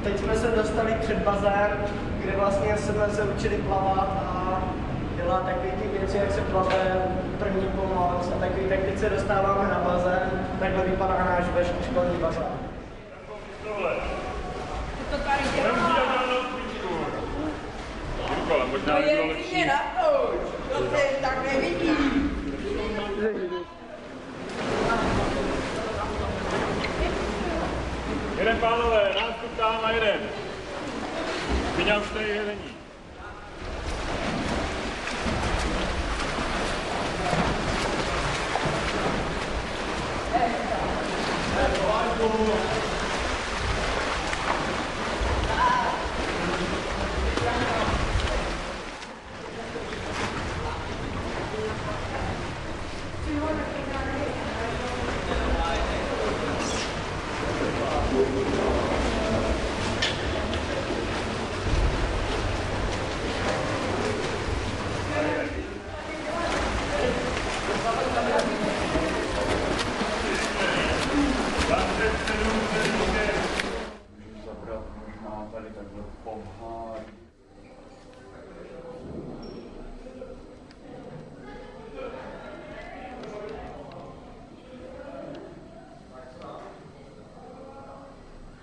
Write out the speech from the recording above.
teď jsme se dostali před bazén, kde vlastně jsme se učili plavat a dělat takové ty věci, jak se plave, první pomoc a takový, tak teď se dostáváme na bazén, takhle vypadá náš školní bazén. To tady dělá. To je klidně na to, to se tak nevidí. Jeden, pánové, nástup tam a jeden. Viděl jste i jedení. Thank you.